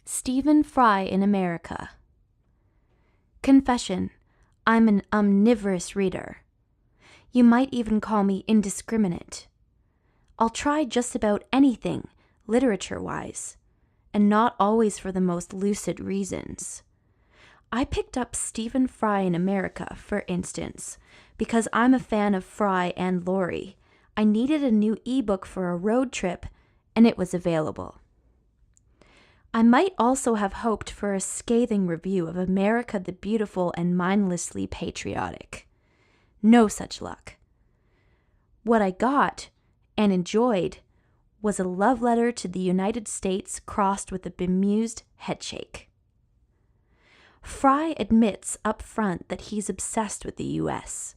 Stephen Fry in America. Confession: I'm an omnivorous reader. You might even call me indiscriminate. I'll try just about anything, literature-wise, and not always for the most lucid reasons. I picked up Stephen Fry in America, for instance, because I'm a fan of Fry and Laurie. I needed a new ebook for a road trip, and it was available. I might also have hoped for a scathing review of America the Beautiful and Mindlessly Patriotic. No such luck. What I got, and enjoyed, was a love letter to the United States crossed with a bemused headshake. Fry admits up front that he's obsessed with the U.S.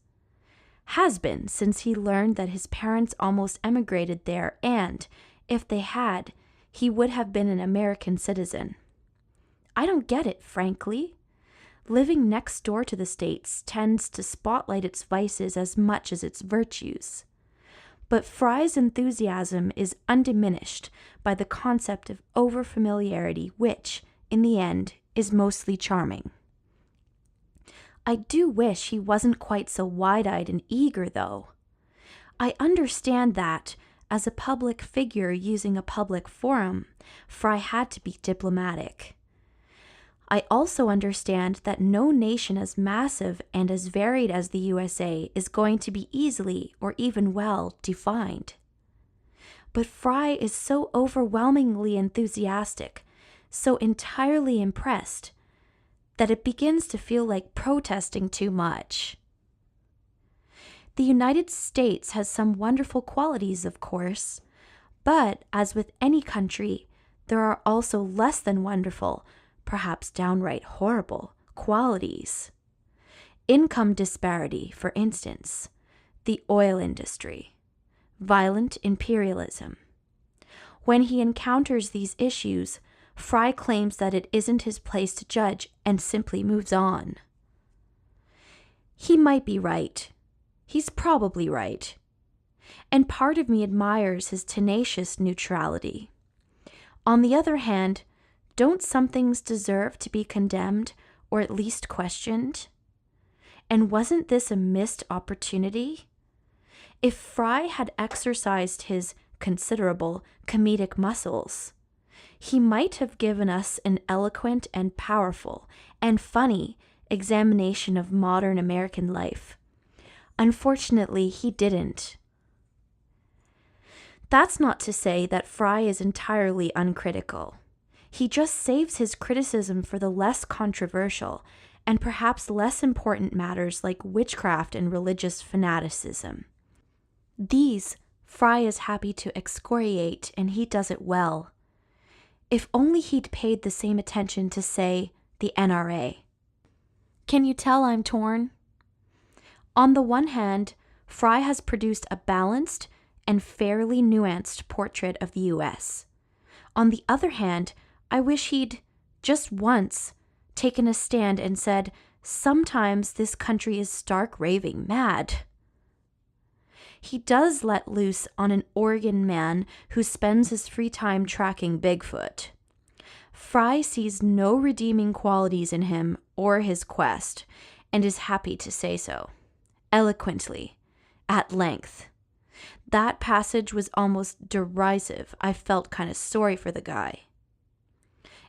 Has been since he learned that his parents almost emigrated there and, if they had, he would have been an American citizen. I don't get it, frankly. Living next door to the States tends to spotlight its vices as much as its virtues. But Fry's enthusiasm is undiminished by the concept of overfamiliarity, which, in the end, is mostly charming. I do wish he wasn't quite so wide-eyed and eager, though. I understand that, as a public figure using a public forum, Fry had to be diplomatic. I also understand that no nation as massive and as varied as the USA is going to be easily or even well defined. But Fry is so overwhelmingly enthusiastic, so entirely impressed, that it begins to feel like protesting too much. The United States has some wonderful qualities, of course, but as with any country, there are also less than wonderful, perhaps downright horrible, qualities. Income disparity, for instance, the oil industry, violent imperialism. When he encounters these issues, Fry claims that it isn't his place to judge and simply moves on. He might be right. He's probably right. And part of me admires his tenacious neutrality. On the other hand, don't some things deserve to be condemned or at least questioned? And wasn't this a missed opportunity? If Fry had exercised his considerable comedic muscles, he might have given us an eloquent and powerful and funny examination of modern American life. Unfortunately, he didn't. That's not to say that Fry is entirely uncritical. He just saves his criticism for the less controversial and perhaps less important matters like witchcraft and religious fanaticism. These Fry is happy to excoriate, and he does it well. If only he'd paid the same attention to, say, the NRA. Can you tell I'm torn? On the one hand, Fry has produced a balanced and fairly nuanced portrait of the U.S. On the other hand, I wish he'd, just once, taken a stand and said, sometimes this country is stark raving mad. He does let loose on an Oregon man who spends his free time tracking Bigfoot. Fry sees no redeeming qualities in him or his quest, and is happy to say so. Eloquently, at length. That passage was almost derisive. I felt kind of sorry for the guy.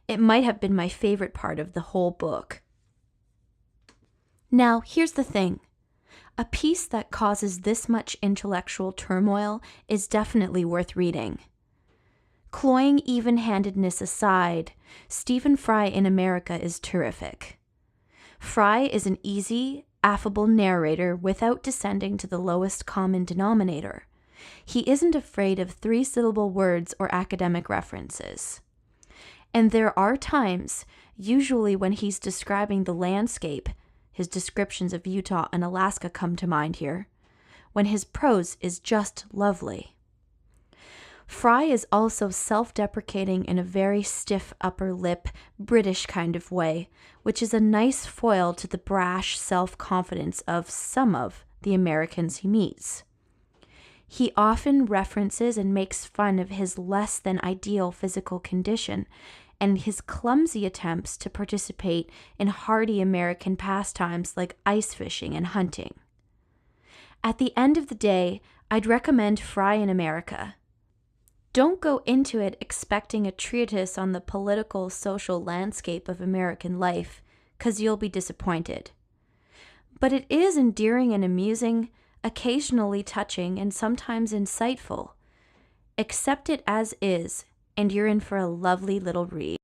It might have been my favorite part of the whole book. Now, here's the thing. A piece that causes this much intellectual turmoil is definitely worth reading. Cloying even-handedness aside, Stephen Fry in America is terrific. Fry is an easy, affable narrator without descending to the lowest common denominator. He isn't afraid of three-syllable words or academic references. And there are times, usually when he's describing the landscape, his descriptions of Utah and Alaska come to mind here, when his prose is just lovely. Fry is also self-deprecating in a very stiff upper lip, British kind of way, which is a nice foil to the brash self-confidence of some of the Americans he meets. He often references and makes fun of his less than ideal physical condition, and his clumsy attempts to participate in hardy American pastimes like ice fishing and hunting. At the end of the day, I'd recommend Fry in America. Don't go into it expecting a treatise on the political, social landscape of American life, 'cause you'll be disappointed. But it is endearing and amusing, occasionally touching, and sometimes insightful. Accept it as is, and you're in for a lovely little read.